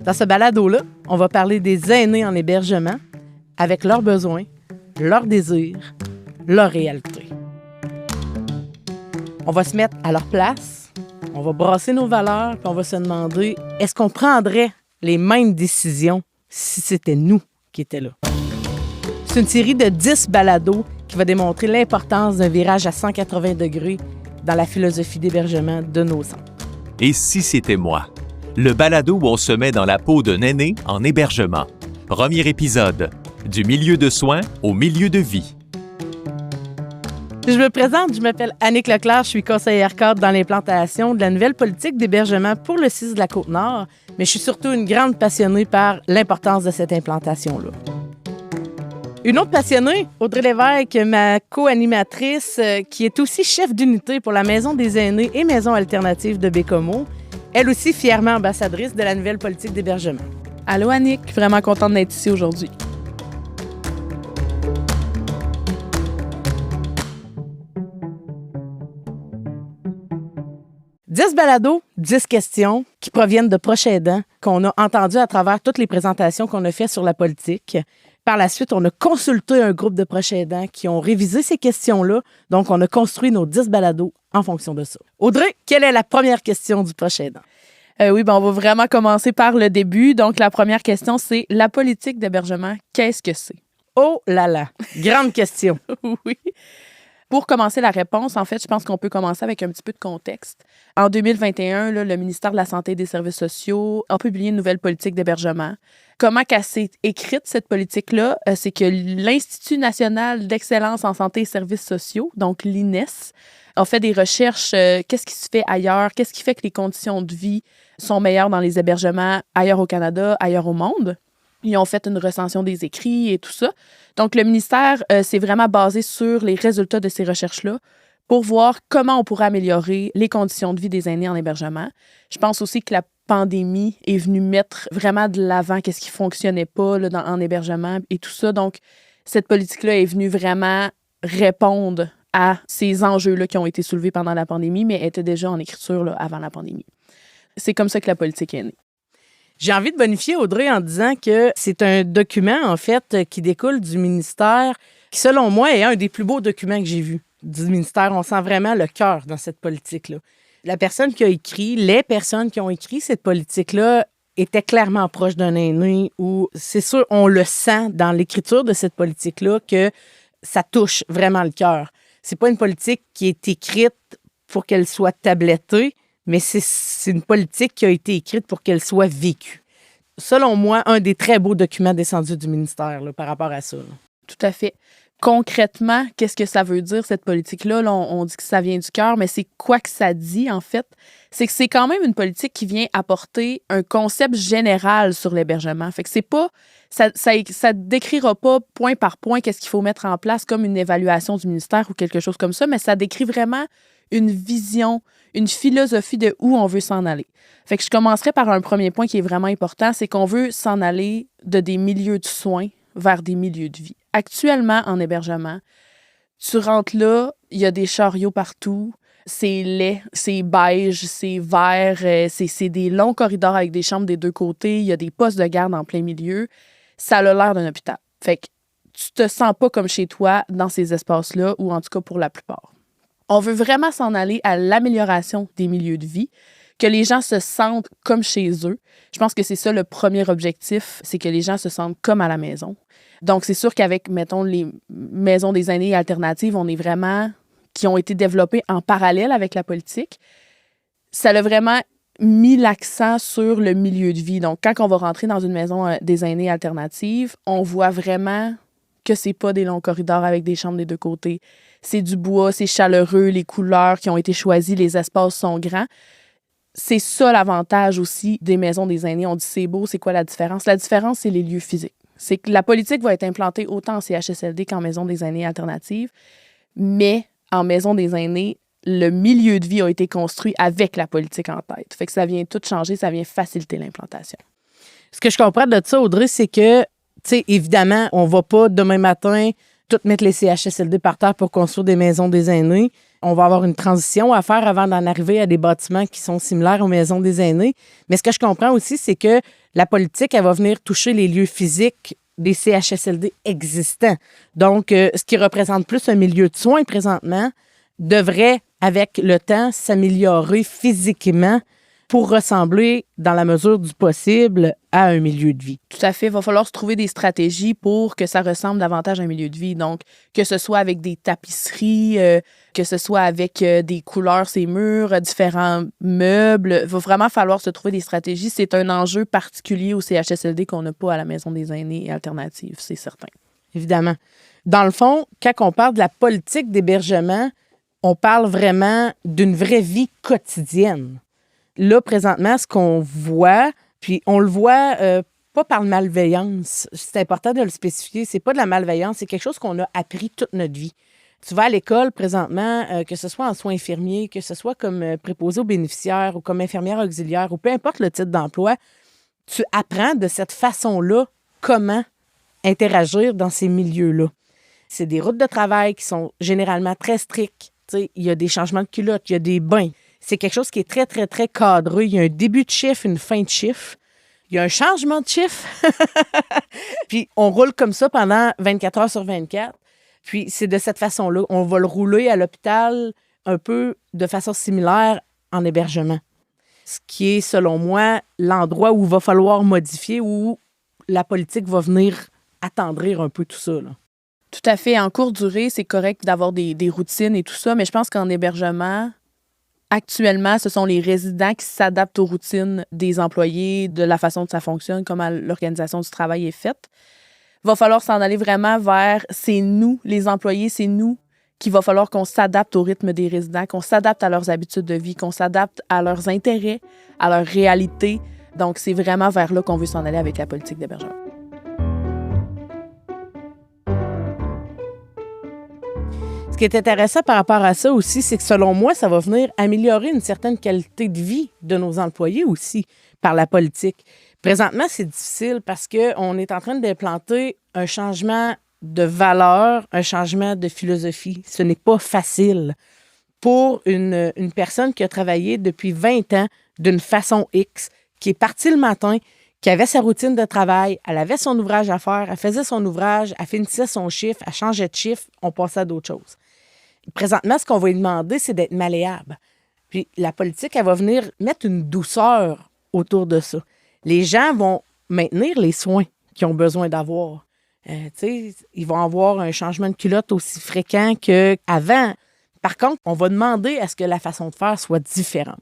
Dans ce balado-là, on va parler des aînés en hébergement avec leurs besoins, leurs désirs, leurs réalités. On va se mettre à leur place, on va brasser nos valeurs, puis on va se demander, est-ce qu'on prendrait les mêmes décisions si c'était nous qui étions là? C'est une série de 10 balados qui va démontrer l'importance d'un virage à 180 degrés dans la philosophie d'hébergement de nos centres. Et si c'était moi? Le balado où on se met dans la peau d'un aîné en hébergement. Premier épisode, du milieu de soins au milieu de vie. Je me présente, je m'appelle Annick Leclerc, je suis conseillère cadre dans l'implantation de la nouvelle politique d'hébergement pour le CIS de la Côte-Nord, mais je suis surtout une grande passionnée par l'importance de cette implantation-là. Une autre passionnée, Audrey Lévesque, ma co-animatrice, qui est aussi chef d'unité pour la Maison des aînés et Maison alternative de Bécomo, elle aussi fièrement ambassadrice de la nouvelle politique d'hébergement. Allô Annick, vraiment contente d'être ici aujourd'hui. « 10 balados, 10 questions qui proviennent de proches aidants qu'on a entendus à travers toutes les présentations qu'on a faites sur la politique. Par la suite, on a consulté un groupe de proches aidants qui ont révisé ces questions-là. Donc, on a construit nos 10 balados en fonction de ça. Audrey, quelle est la première question du proche aidant? Oui, on va vraiment commencer par le début. Donc, la première question, c'est la politique d'hébergement, qu'est-ce que c'est? Oh là là, grande question. Oui. Pour commencer la réponse, en fait, je pense qu'on peut commencer avec un petit peu de contexte. En 2021, le ministère de la Santé et des Services sociaux a publié une nouvelle politique d'hébergement. Comment qu'elle s'est écrite, cette politique-là? C'est que l'Institut national d'excellence en santé et services sociaux, donc l'INES, a fait des recherches. Qu'est-ce qui se fait ailleurs? Qu'est-ce qui fait que les conditions de vie sont meilleures dans les hébergements ailleurs au Canada, ailleurs au monde? Ils ont fait une recension des écrits et tout ça. Donc, le ministère s'est vraiment basé sur les résultats de ces recherches-là pour voir comment on pourrait améliorer les conditions de vie des aînés en hébergement. Je pense aussi que la pandémie est venue mettre vraiment de l'avant qu'est-ce qui ne fonctionnait pas là, en hébergement et tout ça. Donc, cette politique-là est venue vraiment répondre à ces enjeux-là qui ont été soulevés pendant la pandémie, mais étaient déjà en écriture là, avant la pandémie. C'est comme ça que la politique est née. J'ai envie de bonifier Audrey en disant que c'est un document, en fait, qui découle du ministère, qui, selon moi, est un des plus beaux documents que j'ai vus du ministère. On sent vraiment le cœur dans cette politique-là. La personne qui a écrit, les personnes qui ont écrit cette politique-là étaient clairement proches d'un aîné où, c'est sûr, on le sent dans l'écriture de cette politique-là que ça touche vraiment le cœur. C'est pas une politique qui est écrite pour qu'elle soit tablettée, mais c'est une politique qui a été écrite pour qu'elle soit vécue. Selon moi, un des très beaux documents descendus du ministère là, par rapport à ça. Là. Tout à fait. Concrètement, qu'est-ce que ça veut dire, cette politique-là? Là, on dit que ça vient du cœur, mais c'est quoi que ça dit, en fait? C'est que c'est quand même une politique qui vient apporter un concept général sur l'hébergement. Fait que c'est pas... Ça décrira pas point par point qu'est-ce qu'il faut mettre en place comme une évaluation du ministère ou quelque chose comme ça, mais ça décrit vraiment une vision, une philosophie de où on veut s'en aller. Fait que je commencerai par un premier point qui est vraiment important, c'est qu'on veut s'en aller de des milieux de soins vers des milieux de vie. Actuellement, en hébergement, tu rentres là, il y a des chariots partout, c'est laid, c'est beige, c'est vert, c'est des longs corridors avec des chambres des deux côtés, il y a des postes de garde en plein milieu. Ça a l'air d'un hôpital. Fait que tu te sens pas comme chez toi dans ces espaces-là, ou en tout cas pour la plupart. On veut vraiment s'en aller à l'amélioration des milieux de vie, que les gens se sentent comme chez eux. Je pense que c'est ça le premier objectif, c'est que les gens se sentent comme à la maison. Donc, c'est sûr qu'avec, mettons, les maisons des aînés alternatives, on est vraiment... qui ont été développées en parallèle avec la politique. Ça a vraiment mis l'accent sur le milieu de vie. Donc, quand on va rentrer dans une maison des aînés alternatives, on voit vraiment que c'est pas des longs corridors avec des chambres des deux côtés. C'est du bois, c'est chaleureux, les couleurs qui ont été choisies, les espaces sont grands. C'est ça l'avantage aussi des maisons des aînés. On dit c'est beau, c'est quoi la différence? La différence, c'est les lieux physiques. C'est que la politique va être implantée autant en CHSLD qu'en maison des aînés alternatives, mais en maison des aînés, le milieu de vie a été construit avec la politique en tête. Fait que ça vient tout changer, ça vient faciliter l'implantation. Ce que je comprends de ça, Audrey, c'est que, tu sais, évidemment, on va pas demain matin tout mettre les CHSLD par terre pour construire des maisons des aînés. On va avoir une transition à faire avant d'en arriver à des bâtiments qui sont similaires aux maisons des aînés. Mais ce que je comprends aussi, c'est que la politique, elle va venir toucher les lieux physiques des CHSLD existants. Donc, ce qui représente plus un milieu de soins présentement devrait, avec le temps, s'améliorer physiquement pour ressembler, dans la mesure du possible, à un milieu de vie. Tout à fait. Il va falloir se trouver des stratégies pour que ça ressemble davantage à un milieu de vie. Donc, que ce soit avec des tapisseries, que ce soit avec des couleurs ces murs, différents meubles. Il va vraiment falloir se trouver des stratégies. C'est un enjeu particulier au CHSLD qu'on n'a pas à la Maison des aînés et Alternatives, c'est certain. Évidemment. Dans le fond, quand on parle de la politique d'hébergement, on parle vraiment d'une vraie vie quotidienne. Là, présentement, ce qu'on voit, puis on le voit pas par malveillance, c'est important de le spécifier, c'est pas de la malveillance, c'est quelque chose qu'on a appris toute notre vie. Tu vas à l'école présentement, que ce soit en soins infirmiers, que ce soit comme préposé aux bénéficiaires ou comme infirmière auxiliaire ou peu importe le titre d'emploi, tu apprends de cette façon-là comment interagir dans ces milieux-là. C'est des routes de travail qui sont généralement très strictes. Il y a des changements de culottes, il y a des bains. C'est quelque chose qui est très, très, très cadré. Il y a un début de chiffre, une fin de chiffre. Il y a un changement de chiffre. Puis, on roule comme ça pendant 24 heures sur 24. Puis, c'est de cette façon-là. On va le rouler à l'hôpital un peu de façon similaire en hébergement. Ce qui est, selon moi, l'endroit où il va falloir modifier, où la politique va venir attendrir un peu tout ça, là. Tout à fait. En courte durée, c'est correct d'avoir des routines et tout ça, mais je pense qu'en hébergement, actuellement, ce sont les résidents qui s'adaptent aux routines des employés, de la façon dont ça fonctionne, comment l'organisation du travail est faite. Il va falloir s'en aller vraiment vers, c'est nous, les employés, c'est nous, qu'il va falloir qu'on s'adapte au rythme des résidents, qu'on s'adapte à leurs habitudes de vie, qu'on s'adapte à leurs intérêts, à leur réalité. Donc, c'est vraiment vers là qu'on veut s'en aller avec la politique d'hébergement. Ce qui est intéressant par rapport à ça aussi, c'est que selon moi, ça va venir améliorer une certaine qualité de vie de nos employés aussi par la politique. Présentement, c'est difficile parce qu'on est en train d'implanter un changement de valeur, un changement de philosophie. Ce n'est pas facile pour une personne qui a travaillé depuis 20 ans d'une façon X, qui est partie le matin, qui avait sa routine de travail, elle avait son ouvrage à faire, elle faisait son ouvrage, elle finissait son chiffre, elle changeait de chiffre, on passait à d'autres choses. Présentement, ce qu'on va lui demander, c'est d'être malléable. Puis la politique, elle va venir mettre une douceur autour de ça. Les gens vont maintenir les soins qu'ils ont besoin d'avoir. Ils vont avoir un changement de culotte aussi fréquent qu'avant. Par contre, on va demander à ce que la façon de faire soit différente.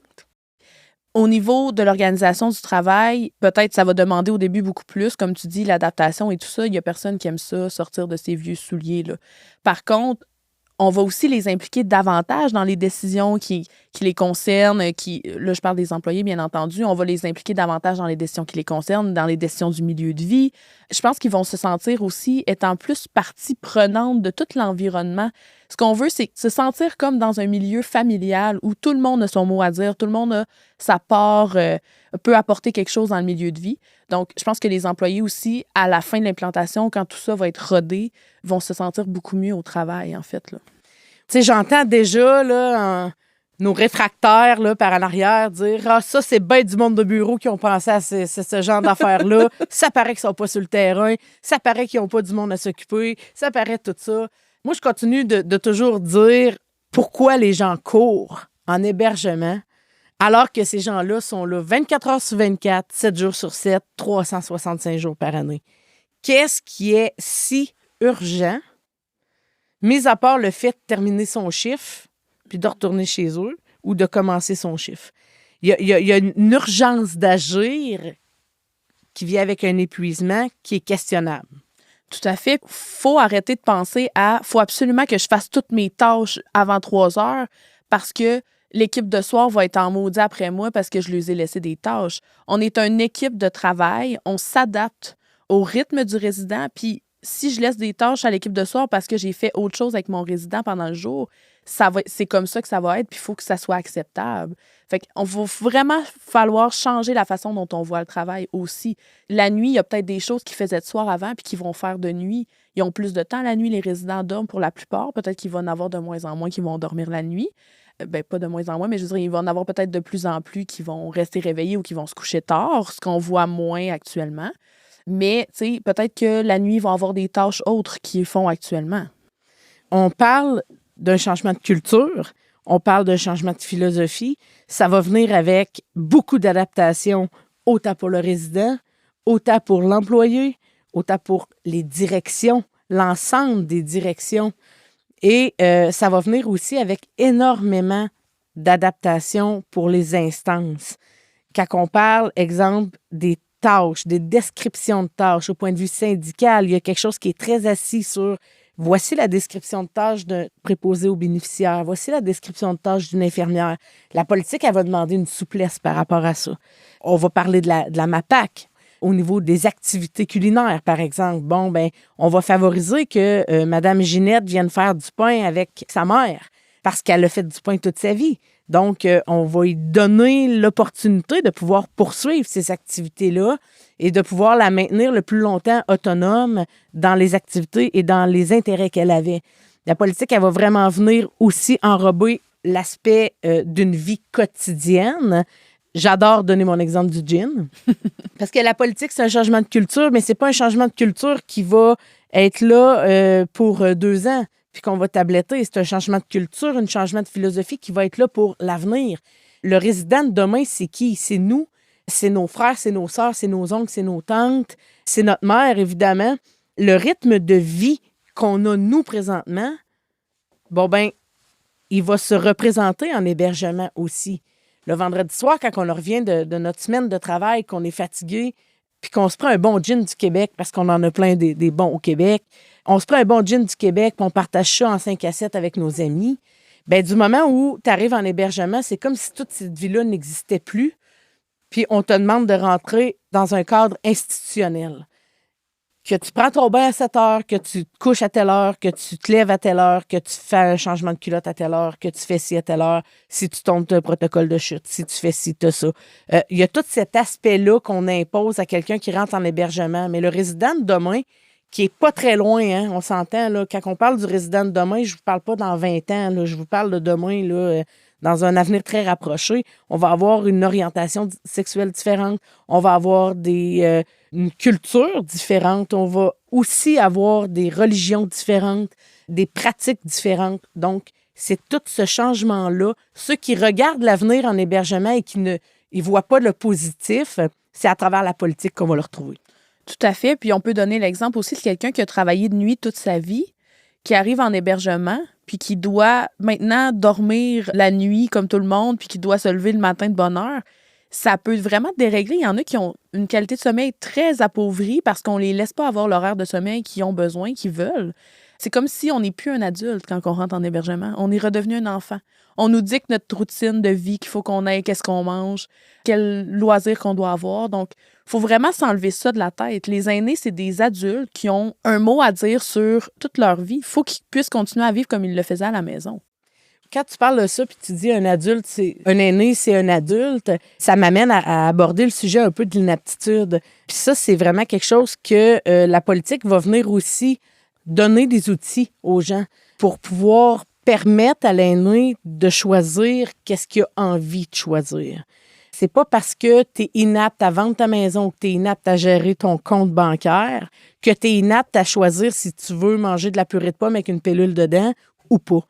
Au niveau de l'organisation du travail, peut-être ça va demander au début beaucoup plus, comme tu dis, l'adaptation et tout ça. Il n'y a personne qui aime ça, sortir de ses vieux souliers, là. Par contre, on va aussi les impliquer davantage dans les décisions qui les concernent. Là, je parle des employés, bien entendu. On va les impliquer davantage dans les décisions qui les concernent, dans les décisions du milieu de vie. Je pense qu'ils vont se sentir aussi étant plus partie prenante de tout l'environnement. Ce qu'on veut, c'est se sentir comme dans un milieu familial où tout le monde a son mot à dire, tout le monde a sa part, peut apporter quelque chose dans le milieu de vie. Donc, je pense que les employés aussi, à la fin de l'implantation, quand tout ça va être rodé, vont se sentir beaucoup mieux au travail, en fait, là. Tu sais, j'entends déjà là, nos réfractaires là, par en arrière dire « Ah, ça, c'est bien du monde de bureau qui ont pensé à ce genre d'affaires-là. Ça paraît qu'ils sont pas sur le terrain. Ça paraît qu'ils n'ont pas du monde à s'occuper. Ça paraît tout ça. » Moi, je continue de toujours dire pourquoi les gens courent en hébergement alors que ces gens-là sont là 24 heures sur 24, 7 jours sur 7, 365 jours par année. Qu'est-ce qui est si urgent, mis à part le fait de terminer son chiffre puis de retourner chez eux ou de commencer son chiffre? Il y a une urgence d'agir qui vient avec un épuisement qui est questionnable. Tout à fait. Faut arrêter de penser faut absolument que je fasse toutes mes tâches avant 3 heures parce que l'équipe de soir va être en maudit après moi parce que je lui ai laissé des tâches. On est une équipe de travail. On s'adapte au rythme du résident. Puis si je laisse des tâches à l'équipe de soir parce que j'ai fait autre chose avec mon résident pendant le jour, c'est comme ça que ça va être, puis il faut que ça soit acceptable. Fait qu'on va vraiment falloir changer la façon dont on voit le travail aussi. La nuit, il y a peut-être des choses qui faisaient de soir avant puis qui vont faire de nuit. Ils ont plus de temps la nuit, les résidents dorment pour la plupart. Peut-être qu'il va en avoir de moins en moins qui vont dormir la nuit. Pas de moins en moins, mais je veux dire, il va en avoir peut-être de plus en plus qui vont rester réveillés ou qui vont se coucher tard, ce qu'on voit moins actuellement. Mais, tu sais, peut-être que la nuit, ils vont avoir des tâches autres qu'ils font actuellement. On parle d'un changement de culture, on parle d'un changement de philosophie. Ça va venir avec beaucoup d'adaptations, autant pour le résident, autant pour l'employé, autant pour les directions, l'ensemble des directions. Et ça va venir aussi avec énormément d'adaptations pour les instances. Quand on parle, exemple, des tâches, des descriptions de tâches au point de vue syndical, il y a quelque chose qui est très assis sur voici la description de tâches d'un préposé aux bénéficiaires, voici la description de tâches d'une infirmière. La politique, elle va demander une souplesse par rapport à ça. On va parler de la MAPAC au niveau des activités culinaires, par exemple. Bon, ben, on va favoriser que Mme Ginette vienne faire du pain avec sa mère parce qu'elle a fait du pain toute sa vie. Donc, on va lui donner l'opportunité de pouvoir poursuivre ces activités-là et de pouvoir la maintenir le plus longtemps autonome dans les activités et dans les intérêts qu'elle avait. La politique, elle va vraiment venir aussi enrober l'aspect d'une vie quotidienne. J'adore donner mon exemple du gin. Parce que la politique, c'est un changement de culture, mais c'est pas un changement de culture qui va être là pour 2 ans puis qu'on va tabletter. C'est un changement de culture, un changement de philosophie qui va être là pour l'avenir. Le résident de demain, c'est qui? C'est nous, c'est nos frères, c'est nos sœurs, c'est nos oncles, c'est nos tantes, c'est notre mère, évidemment. Le rythme de vie qu'on a, nous, présentement, bon, ben, il va se représenter en hébergement aussi. Le vendredi soir, quand on revient de notre semaine de travail, qu'on est fatigué, puis qu'on se prend un bon gin du Québec, parce qu'on en a plein des bons au Québec, on se prend un bon gin du Québec, puis on partage ça en 5 à 7 avec nos amis, bien, du moment où tu arrives en hébergement, c'est comme si toute cette vie-là n'existait plus, puis on te demande de rentrer dans un cadre institutionnel. Que tu prends ton bain à 7 heures, que tu te couches à telle heure, que tu te lèves à telle heure, que tu fais un changement de culotte à telle heure, que tu fais ci à telle heure, si tu tombes, tu as un protocole de chute, si tu fais ci, tu as ça. Il y a tout cet aspect-là qu'on impose à quelqu'un qui rentre en hébergement. Mais le résident de demain, qui est pas très loin, hein, on s'entend, là, quand on parle du résident de demain, je vous parle pas dans 20 ans, là, je vous parle de demain, là, dans un avenir très rapproché. On va avoir une orientation sexuelle différente, on va avoir une culture différente, on va aussi avoir des religions différentes, des pratiques différentes. Donc, c'est tout ce changement-là. Ceux qui regardent l'avenir en hébergement et qui ne voient pas le positif, c'est à travers la politique qu'on va le retrouver. Tout à fait. Puis on peut donner l'exemple aussi de quelqu'un qui a travaillé de nuit toute sa vie, qui arrive en hébergement, puis qui doit maintenant dormir la nuit comme tout le monde, puis qui doit se lever le matin de bonne heure. Ça peut vraiment dérégler. Il y en a qui ont une qualité de sommeil très appauvrie parce qu'on les laisse pas avoir l'horaire de sommeil qu'ils ont besoin, qu'ils veulent. C'est comme si on n'est plus un adulte quand on rentre en hébergement. On est redevenu un enfant. On nous dicte notre routine de vie, qu'il faut qu'on ait, qu'est-ce qu'on mange, quel loisir qu'on doit avoir. Donc, il faut vraiment s'enlever ça de la tête. Les aînés, c'est des adultes qui ont un mot à dire sur toute leur vie. Il faut qu'ils puissent continuer à vivre comme ils le faisaient à la maison. Quand tu parles de ça, puis tu dis un adulte, c'est un aîné, c'est un adulte, ça m'amène à aborder le sujet un peu de l'inaptitude. Puis ça, c'est vraiment quelque chose que la politique va venir aussi donner des outils aux gens pour pouvoir permettre à l'aîné de choisir qu'est-ce qu'il a envie de choisir. C'est pas parce que tu es inapte à vendre ta maison ou que tu es inapte à gérer ton compte bancaire que tu es inapte à choisir si tu veux manger de la purée de pommes avec une pilule dedans ou pas.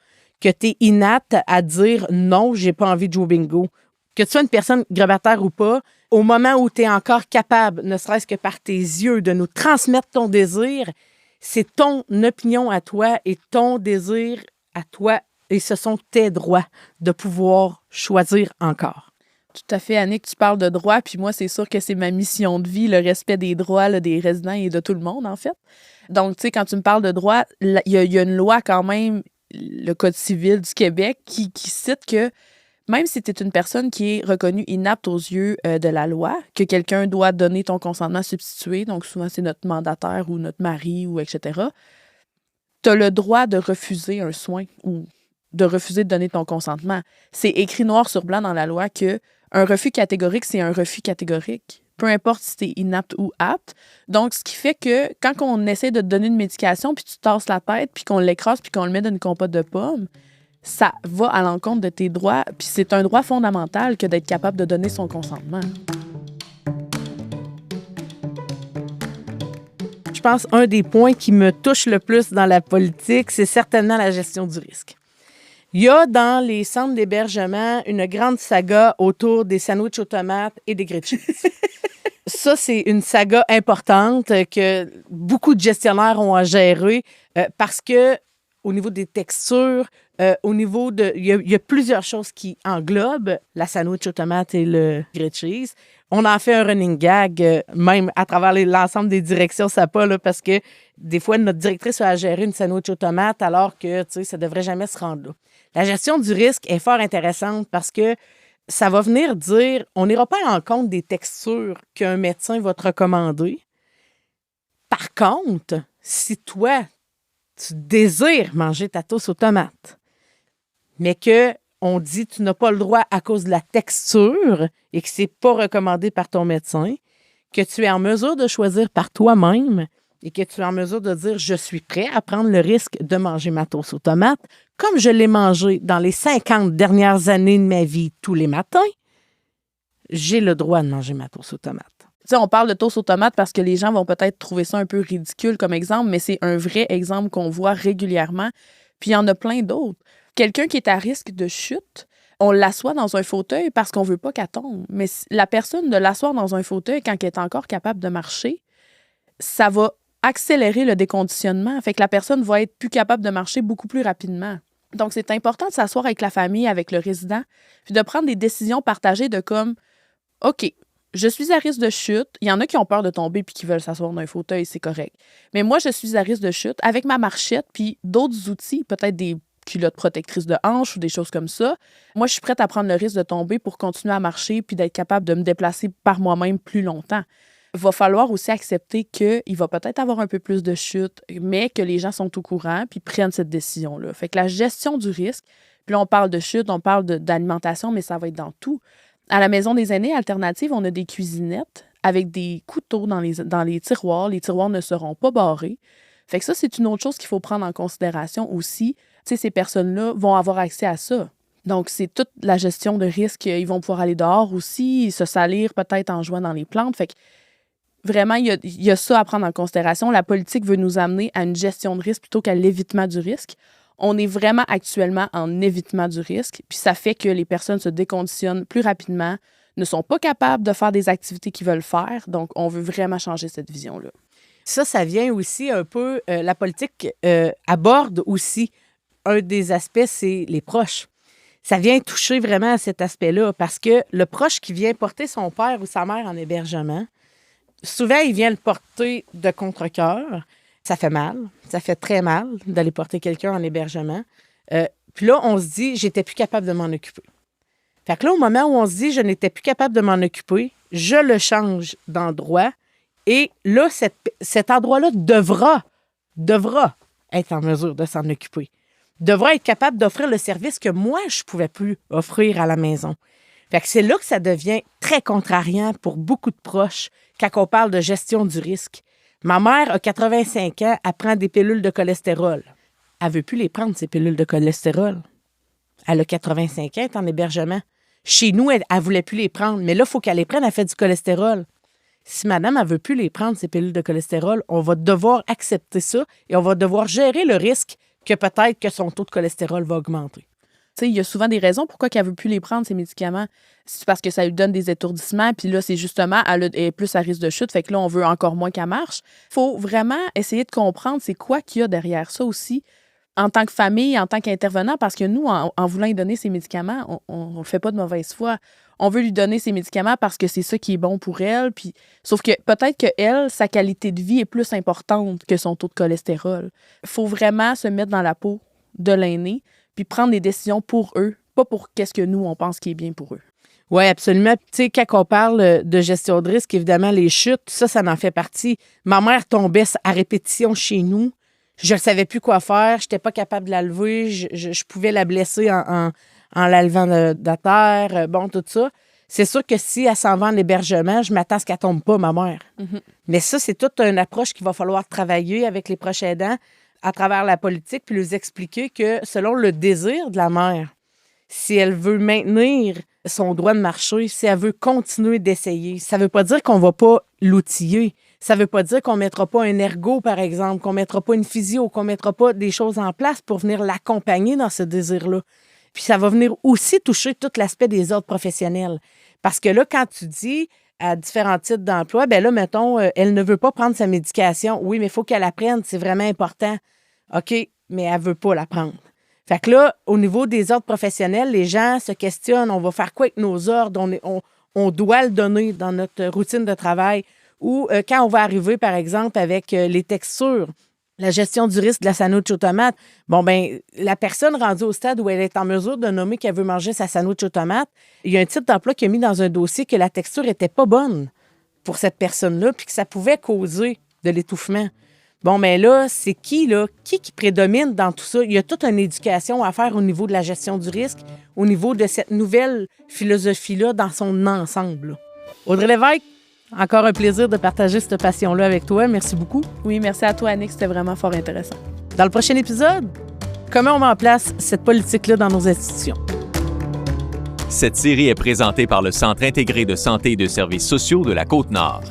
Que tu es inapte à dire non, j'ai pas envie de jouer au bingo. Que tu sois une personne grabataire ou pas, au moment où tu es encore capable, ne serait-ce que par tes yeux, de nous transmettre ton désir, c'est ton opinion à toi et ton désir à toi et ce sont tes droits de pouvoir choisir encore. Tout à fait, Annick, tu parles de droits, puis moi, c'est sûr que c'est ma mission de vie, le respect des droits là, des résidents et de tout le monde, en fait. Donc, tu sais, quand tu me parles de droits, il y a une loi quand même, le Code civil du Québec, qui cite que même si tu es une personne qui est reconnue inapte aux yeux de la loi, que quelqu'un doit donner ton consentement substitué, donc souvent c'est notre mandataire ou notre mari, ou etc., tu as le droit de refuser un soin ou de refuser de donner ton consentement. C'est écrit noir sur blanc dans la loi que un refus catégorique, c'est un refus catégorique. Peu importe si tu es inapte ou apte. Donc, ce qui fait que quand on essaie de te donner une médication, puis tu te tasses la tête, puis qu'on l'écrase, puis qu'on le met dans une compote de pommes, ça va à l'encontre de tes droits. Puis c'est un droit fondamental que d'être capable de donner son consentement. Je pense qu'un des points qui me touche le plus dans la politique, c'est certainement la gestion du risque. Il y a dans les centres d'hébergement une grande saga autour des sandwichs aux tomates et des grilled cheese. Ça, c'est une saga importante que beaucoup de gestionnaires ont à gérer parce que au niveau des textures, au niveau de... Il y a plusieurs choses qui englobent la sandwich aux tomates et le grilled cheese. On en fait un running gag, même à travers l'ensemble des directions, ça pas, là, parce que des fois, notre directrice a géré une sandwich aux tomates alors que, tu sais, ça devrait jamais se rendre là. La gestion du risque est fort intéressante parce que ça va venir dire, on n'ira pas en compte des textures qu'un médecin va te recommander. Par contre, si toi, tu désires manger ta toast aux tomates, mais qu'on dit que tu n'as pas le droit à cause de la texture et que c'est pas recommandé par ton médecin, que tu es en mesure de choisir par toi-même et que tu es en mesure de dire « Je suis prêt à prendre le risque de manger ma toast aux tomates comme je l'ai mangé dans les 50 dernières années de ma vie tous les matins, j'ai le droit de manger ma toast aux tomates. » Tu sais, on parle de toast aux tomates parce que les gens vont peut-être trouver ça un peu ridicule comme exemple, mais c'est un vrai exemple qu'on voit régulièrement. Puis il y en a plein d'autres. Quelqu'un qui est à risque de chute, on l'assoit dans un fauteuil parce qu'on veut pas qu'elle tombe. Mais la personne de l'asseoir dans un fauteuil quand elle est encore capable de marcher, ça va accélérer le déconditionnement. Fait que la personne va être plus capable de marcher beaucoup plus rapidement. Donc, c'est important de s'asseoir avec la famille, avec le résident, puis de prendre des décisions partagées de comme, OK, je suis à risque de chute. Il y en a qui ont peur de tomber puis qui veulent s'asseoir dans un fauteuil, c'est correct. Mais moi, je suis à risque de chute avec ma marchette puis d'autres outils, peut-être des culottes protectrices de hanches ou des choses comme ça. Moi, je suis prête à prendre le risque de tomber pour continuer à marcher puis d'être capable de me déplacer par moi-même plus longtemps. Il va falloir aussi accepter qu'il va peut-être avoir un peu plus de chute, mais que les gens sont au courant puis prennent cette décision-là. Fait que la gestion du risque, puis là, on parle de chute, on parle d'alimentation, mais ça va être dans tout. À la Maison des aînés alternative, on a des cuisinettes avec des couteaux dans les tiroirs. Les tiroirs ne seront pas barrés. Fait que ça, c'est une autre chose qu'il faut prendre en considération aussi. Tu sais, ces personnes-là vont avoir accès à ça. Donc, c'est toute la gestion de risque. Ils vont pouvoir aller dehors aussi, se salir peut-être en jouant dans les plantes. Fait que vraiment, il y a ça à prendre en considération. La politique veut nous amener à une gestion de risque plutôt qu'à l'évitement du risque. On est vraiment actuellement en évitement du risque, puis ça fait que les personnes se déconditionnent plus rapidement, ne sont pas capables de faire des activités qu'ils veulent faire. Donc, on veut vraiment changer cette vision-là. Ça vient aussi un peu... la politique aborde aussi un des aspects, c'est les proches. Ça vient toucher vraiment à cet aspect-là parce que le proche qui vient porter son père ou sa mère en hébergement, souvent, il vient le porter de contre-cœur. Ça fait mal. Ça fait très mal d'aller porter quelqu'un en hébergement. Puis là, on se dit, j'étais plus capable de m'en occuper. Fait que là, au moment où on se dit, je n'étais plus capable de m'en occuper, je le change d'endroit. Et là, cet endroit-là devra être en mesure de s'en occuper. Devra être capable d'offrir le service que moi, je ne pouvais plus offrir à la maison. Fait que c'est là que ça devient très contrariant pour beaucoup de proches quand on parle de gestion du risque. Ma mère a 85 ans, elle prend des pilules de cholestérol. Elle ne veut plus les prendre, ces pilules de cholestérol. Elle a 85 ans, elle est en hébergement. Chez nous, elle ne voulait plus les prendre, mais là, il faut qu'elle les prenne, elle fait du cholestérol. Si madame, elle ne veut plus les prendre, ces pilules de cholestérol, on va devoir accepter ça et on va devoir gérer le risque que peut-être que son taux de cholestérol va augmenter. Tu sais, il y a souvent des raisons pourquoi elle ne veut plus les prendre, ces médicaments. C'est parce que ça lui donne des étourdissements, puis là, c'est justement, elle est plus à risque de chute, fait que là, on veut encore moins qu'elle marche. Il faut vraiment essayer de comprendre c'est quoi qu'il y a derrière ça aussi, en tant que famille, en tant qu'intervenant, parce que nous, en voulant lui donner ces médicaments, on ne fait pas de mauvaise foi. On veut lui donner ces médicaments parce que c'est ça qui est bon pour elle, puis sauf que peut-être qu'elle, sa qualité de vie est plus importante que son taux de cholestérol. Il faut vraiment se mettre dans la peau de l'aîné, puis prendre des décisions pour eux, pas pour qu'est-ce que nous, on pense qui est bien pour eux. Oui, absolument. Tu sais, quand on parle de gestion de risque, évidemment, les chutes, ça en fait partie. Ma mère tombait à répétition chez nous. je ne savais plus quoi faire, je n'étais pas capable de la lever, je pouvais la blesser en la levant de la terre, bon, tout ça. C'est sûr que si elle s'en va en hébergement, je m'attends à ce qu'elle ne tombe pas, ma mère. Mhm. Mais ça, c'est toute une approche qu'il va falloir travailler avec les proches aidants à travers la politique, puis leur expliquer que selon le désir de la mère, si elle veut maintenir son droit de marcher, si elle veut continuer d'essayer, ça ne veut pas dire qu'on ne va pas l'outiller. Ça ne veut pas dire qu'on ne mettra pas un ergo, par exemple, qu'on ne mettra pas une physio, qu'on ne mettra pas des choses en place pour venir l'accompagner dans ce désir-là. Puis ça va venir aussi toucher tout l'aspect des ordres professionnels. Parce que là, quand tu dis à différents titres d'emploi, bien là, mettons, elle ne veut pas prendre sa médication. Oui, mais il faut qu'elle la prenne, c'est vraiment important. OK, mais elle ne veut pas la prendre. Fait que là, au niveau des ordres professionnels, les gens se questionnent, on va faire quoi avec nos ordres? On doit le donner dans notre routine de travail. Ou quand on va arriver, par exemple, avec les textures, la gestion du risque de la sandwich aux tomates, bon, bien, la personne rendue au stade où elle est en mesure de nommer qu'elle veut manger sa sandwich aux tomates, il y a un titre d'emploi qui a mis dans un dossier que la texture n'était pas bonne pour cette personne-là, puis que ça pouvait causer de l'étouffement. Bon, mais là, c'est qui prédomine dans tout ça? Il y a toute une éducation à faire au niveau de la gestion du risque, au niveau de cette nouvelle philosophie-là dans son ensemble, là. Audrey Lévesque, encore un plaisir de partager cette passion-là avec toi. Merci beaucoup. Oui, merci à toi, Annick. C'était vraiment fort intéressant. Dans le prochain épisode, comment on met en place cette politique-là dans nos institutions? Cette série est présentée par le Centre intégré de santé et de services sociaux de la Côte-Nord.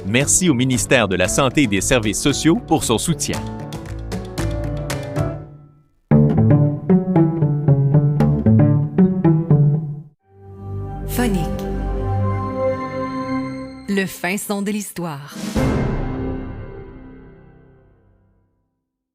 Merci au ministère de la Santé et des Services sociaux pour son soutien. Phonique. Le fin son de l'histoire.